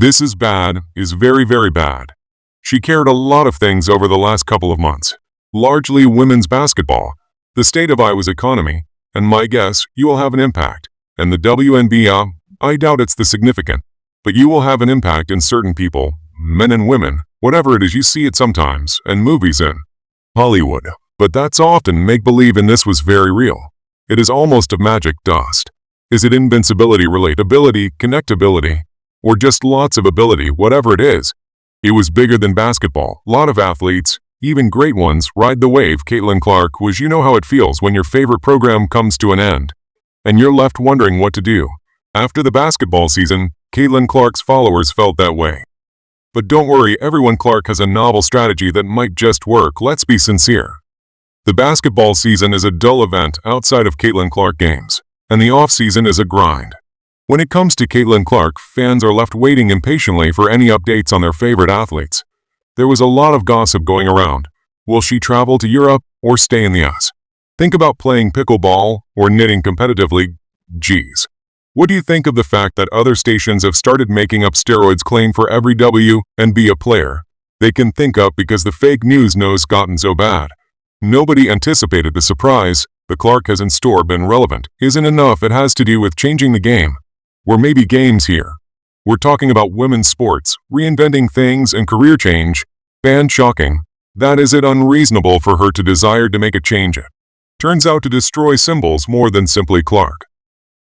This is bad, is very, very bad. She carried a lot of things over the last couple of months, largely women's basketball, the state of Iowa's economy, and my guess, you will have an impact. And the WNBA, I doubt it's the significant, but you will have an impact in certain people, men and women, whatever it is you see it sometimes, and movies in Hollywood. But that's often make-believe, and this was very real. It is almost of magic dust. Is it invincibility, relatability, connectability, or just lots of ability, whatever it is? It was bigger than basketball. A lot of athletes, even great ones, ride the wave. Caitlin Clark was, you know how it feels when your favorite program comes to an end, and you're left wondering what to do. After the basketball season, Caitlin Clark's followers felt that way. But don't worry, everyone. Clark has a novel strategy that might just work. Let's be sincere. The basketball season is a dull event outside of Caitlin Clark games, and the off-season is a grind. When it comes to Caitlin Clark, fans are left waiting impatiently for any updates on their favorite athletes. There was a lot of gossip going around. Will she travel to Europe or stay in the US? Think about playing pickleball or knitting competitively. Geez. What do you think of the fact that other stations have started making up steroids claim for every WNBA player they can think up because the fake news has gotten so bad? Nobody anticipated the surprise the Clark has in store. Been relevant isn't enough. It has to do with changing the game. Or maybe games here. We're talking about women's sports, reinventing things, and career change. And shocking. That is it unreasonable for her to desire to make a change. It turns out to destroy symbols more than simply Clark.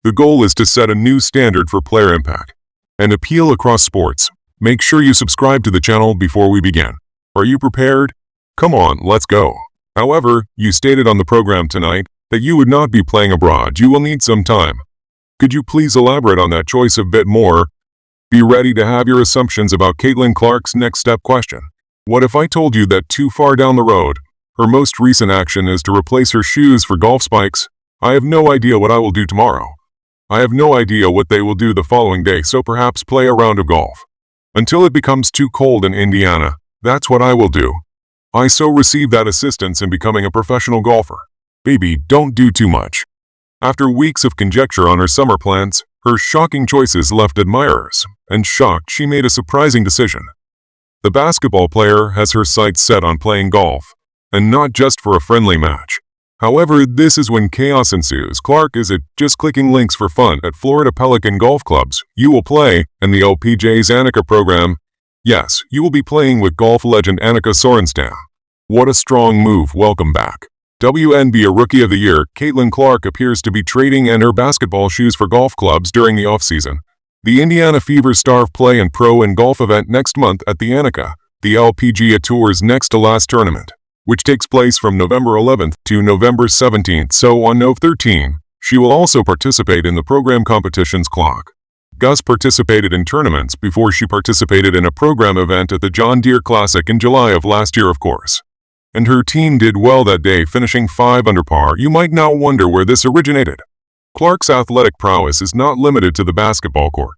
The goal is to set a new standard for player impact and appeal across sports. Make sure you subscribe to the channel before we begin. Are you prepared? Come on, let's go. However, you stated on the program tonight that you would not be playing abroad. You will need some time. Could you please elaborate on that choice a bit more? Be ready to have your assumptions about Caitlin Clark's next step. Question. What if I told you that too far down the road, her most recent action is to replace her shoes for golf spikes? I have no idea what I will do tomorrow. I have no idea what they will do the following day, so perhaps play a round of golf. Until it becomes too cold in Indiana, that's what I will do. I so receive that assistance in becoming a professional golfer. Baby, don't do too much. After weeks of conjecture on her summer plans, her shocking choices left admirers, and shocked she made a surprising decision. The basketball player has her sights set on playing golf, and not just for a friendly match. However, this is when chaos ensues. Clark isn't just clicking links for fun at Florida Pelican Golf Clubs. You will play in the LPGA's Annika program. Yes, you will be playing with golf legend Annika Sorenstam. What a strong move. Welcome back. WNBA Rookie of the Year, Caitlin Clark appears to be trading in her basketball shoes for golf clubs during the offseason. The Indiana Fever star play and pro and golf event next month at the Annika, the LPGA Tour's next to last tournament, which takes place from November 11th to November 17th. So on Nov 13, she will also participate in the program competitions. Clark Gus participated in tournaments before she participated in a program event at the John Deere Classic in July of last year, of course. And her team did well that day, finishing 5 under par. You might now wonder where this originated. Clark's athletic prowess is not limited to the basketball court.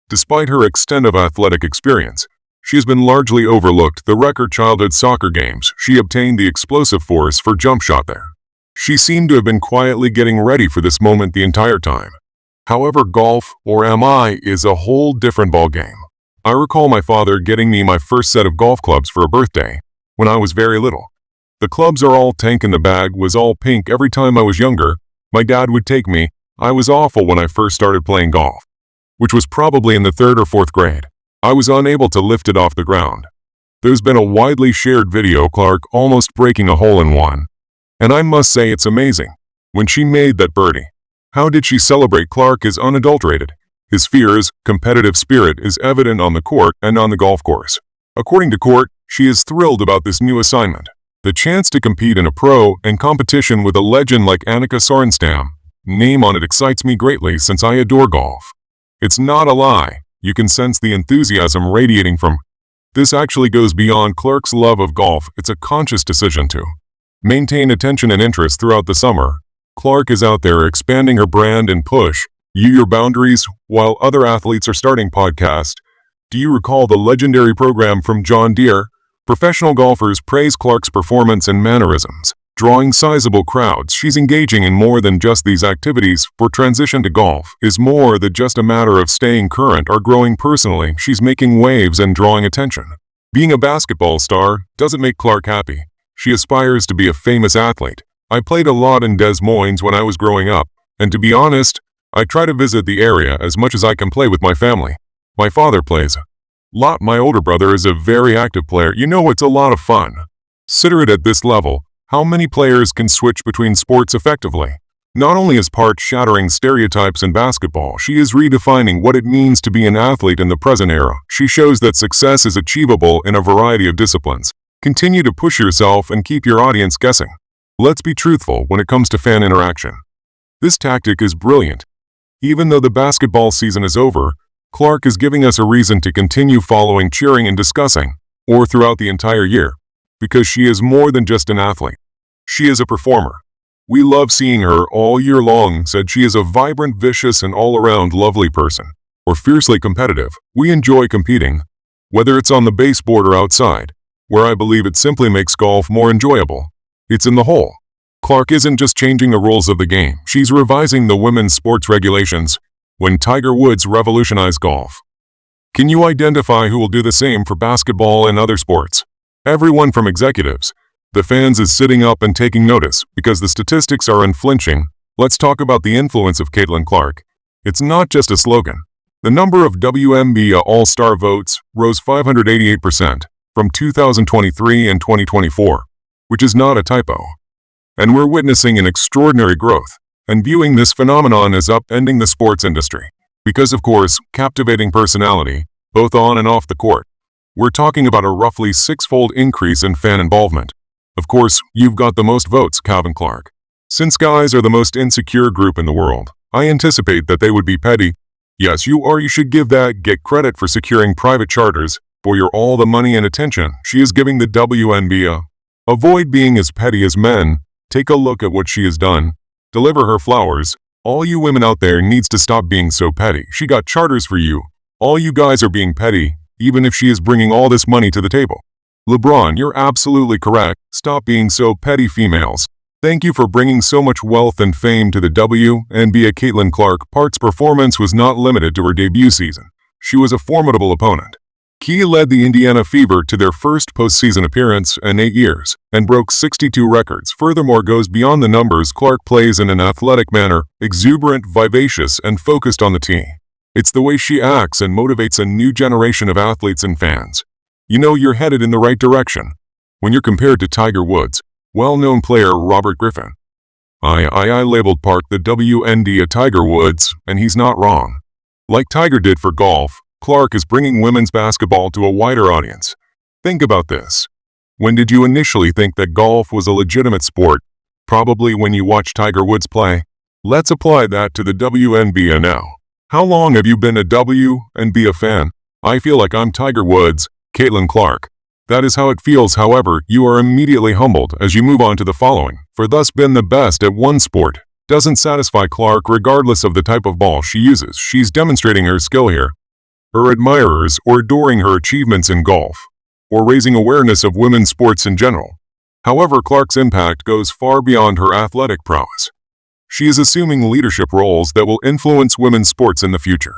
Despite her extensive athletic experience, she has been largely overlooked. The record childhood soccer games, she obtained the explosive force for jump shot there. She seemed to have been quietly getting ready for this moment the entire time. However, golf, or MI, is a whole different ballgame. I recall my father getting me my first set of golf clubs for a birthday when I was very little. The clubs are all tank and the bag was all pink. Every time I was younger, my dad would take me. I was awful when I first started playing golf, which was probably in the 3rd or 4th grade. I was unable to lift it off the ground. There's been a widely shared video Clark almost breaking a hole-in-one. And I must say it's amazing. When she made that birdie, how did she celebrate? Clark is unadulterated. His fierce, competitive spirit is evident on the court and on the golf course. According to Court, she is thrilled about this new assignment. The chance to compete in a pro and competition with a legend like Annika Sorenstam, name on it, excites me greatly since I adore golf. It's not a lie. You can sense the enthusiasm radiating from. This actually goes beyond Clark's love of golf. It's a conscious decision to maintain attention and interest throughout the summer. Clark is out there expanding her brand and push your boundaries while other athletes are starting podcasts. Do you recall the legendary program from John Deere? Professional golfers praise Clark's performance and mannerisms. drawing sizable crowds. She's engaging in more than just these activities. For transition to golf is more than just a matter of staying current or growing personally. She's making waves and drawing attention. Being a basketball star doesn't make Clark happy. She aspires to be a famous athlete. I played a lot in Des Moines when I was growing up, and to be honest, I try to visit the area as much as I can play with my family. My father plays a lot. My older brother is a very active player. You know, it's a lot of fun. Consider it at this level. How many players can switch between sports effectively? Not only is Park shattering stereotypes in basketball, she is redefining what it means to be an athlete in the present era. She shows that success is achievable in a variety of disciplines. Continue to push yourself and keep your audience guessing. Let's be truthful when it comes to fan interaction. This tactic is brilliant. Even though the basketball season is over, Clark is giving us a reason to continue following, cheering, and discussing, or throughout the entire year. Because she is more than just an athlete. She is a performer. We love seeing her all year long. Said she is a vibrant, vicious, and all-around lovely person. Or fiercely competitive. We enjoy competing, whether it's on the baseboard or outside, where I believe it simply makes golf more enjoyable. It's in the hole. Clark isn't just changing the rules of the game. She's revising the women's sports regulations when Tiger Woods revolutionized golf. Can you identify who will do the same for basketball and other sports? Everyone from executives, the fans is sitting up and taking notice because the statistics are unflinching. Let's talk about the influence of Caitlin Clark. It's not just a slogan. The number of WNBA All-Star votes rose 588% from 2023 and 2024, which is not a typo. And we're witnessing an extraordinary growth, and viewing this phenomenon as upending the sports industry. Because of course, captivating personality, both on and off the court. We're talking about a roughly six-fold increase in fan involvement. Of course, you've got the most votes, Calvin Clark. Since guys are the most insecure group in the world, I anticipate that they would be petty. Yes, you are. You should get credit for securing private charters for your all the money and attention she is giving the WNBA. Avoid being as petty as men. Take a look at what she has done. Deliver her flowers. All you women out there needs to stop being so petty. She got charters for you. All you guys are being petty, even if she is bringing all this money to the table. LeBron, you're absolutely correct. Stop being so petty, females. Thank you for bringing so much wealth and fame to the WNBA. Caitlin Clark's performance was not limited to her debut season. She was a formidable opponent. She led the Indiana Fever to their first postseason appearance in 8 years and broke 62 records. Furthermore, goes beyond the numbers. Clark plays in an athletic manner, exuberant, vivacious, and focused on the tee. It's the way she acts and motivates a new generation of athletes and fans. You know you're headed in the right direction when you're compared to Tiger Woods, well-known player Robert Griffin. I labeled Park the WNBA Tiger Woods, and he's not wrong. Like Tiger did for golf, Clark is bringing women's basketball to a wider audience. Think about this. When did you initially think that golf was a legitimate sport? Probably when you watched Tiger Woods play. Let's apply that to the WNBA now. How long have you been a WNBA fan? I feel like I'm Tiger Woods, Caitlin Clark. That is how it feels. However, you are immediately humbled as you move on to the following. For thus been the best at one sport doesn't satisfy Clark regardless of the type of ball she uses. She's demonstrating her skill here. Her admirers or adoring her achievements in golf, or raising awareness of women's sports in general. However, Clark's impact goes far beyond her athletic prowess. She is assuming leadership roles that will influence women's sports in the future.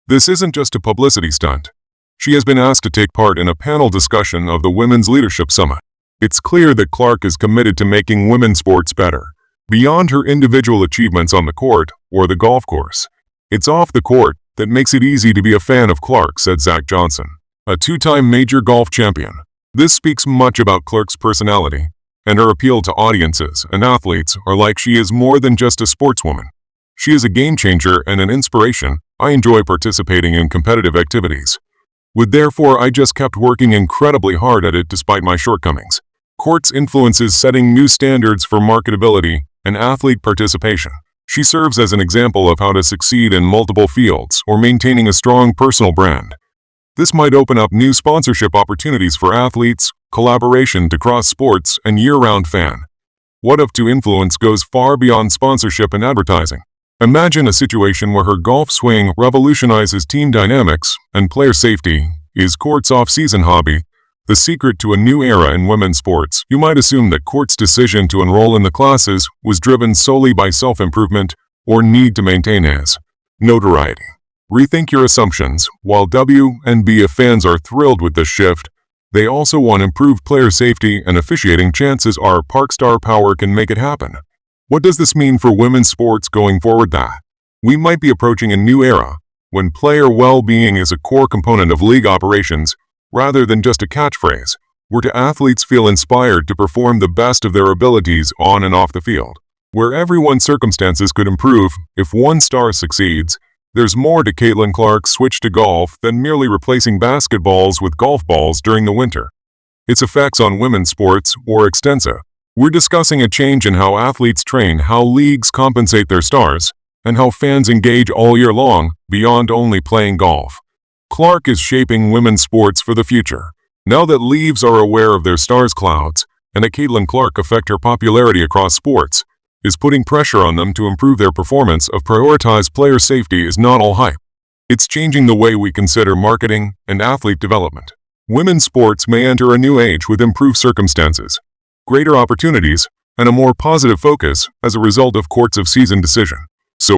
This isn't just a publicity stunt. She has been asked to take part in a panel discussion of the Women's Leadership Summit. It's clear that Clark is committed to making women's sports better, beyond her individual achievements on the court or the golf course. It's off the court that makes it easy to be a fan of Clark, said Zach Johnson, a two-time major golf champion. This speaks much about Clark's personality and her appeal to audiences and athletes are like she is more than just a sportswoman. She is a game changer and an inspiration. I enjoy participating in competitive activities. Therefore, I just kept working incredibly hard at it despite my shortcomings. Court's influence is setting new standards for marketability and athlete participation. She serves as an example of how to succeed in multiple fields or maintaining a strong personal brand. This might open up new sponsorship opportunities for athletes, collaboration to cross sports, and year-round fan. What if to influence goes far beyond sponsorship and advertising? Imagine a situation where her golf swing revolutionizes team dynamics and player safety is Court's off-season hobby. The secret to a new era in women's sports. You might assume that Court's decision to enroll in the classes was driven solely by self-improvement or need to maintain his notoriety. Rethink your assumptions. While WNBA fans are thrilled with this shift, they also want improved player safety and officiating. Chances are Park star power can make it happen. What does this mean for women's sports going forward? That we might be approaching a new era when player well-being is a core component of league operations rather than just a catchphrase, where athletes feel inspired to perform the best of their abilities on and off the field. Where everyone's circumstances could improve if one star succeeds, there's more to Caitlin Clark's switch to golf than merely replacing basketballs with golf balls during the winter. Its effects on women's sports were extensive. We're discussing a change in how athletes train, how leagues compensate their stars, and how fans engage all year long, beyond only playing golf. Clark is shaping women's sports for the future. Now that leagues are aware of their stars' clouds, and that Caitlin Clark affect her popularity across sports, is putting pressure on them to improve their performance. Of prioritize player safety is not all hype. It's changing the way we consider marketing and athlete development. Women's sports may enter a new age with improved circumstances, greater opportunities, and a more positive focus as a result of Court's season decision.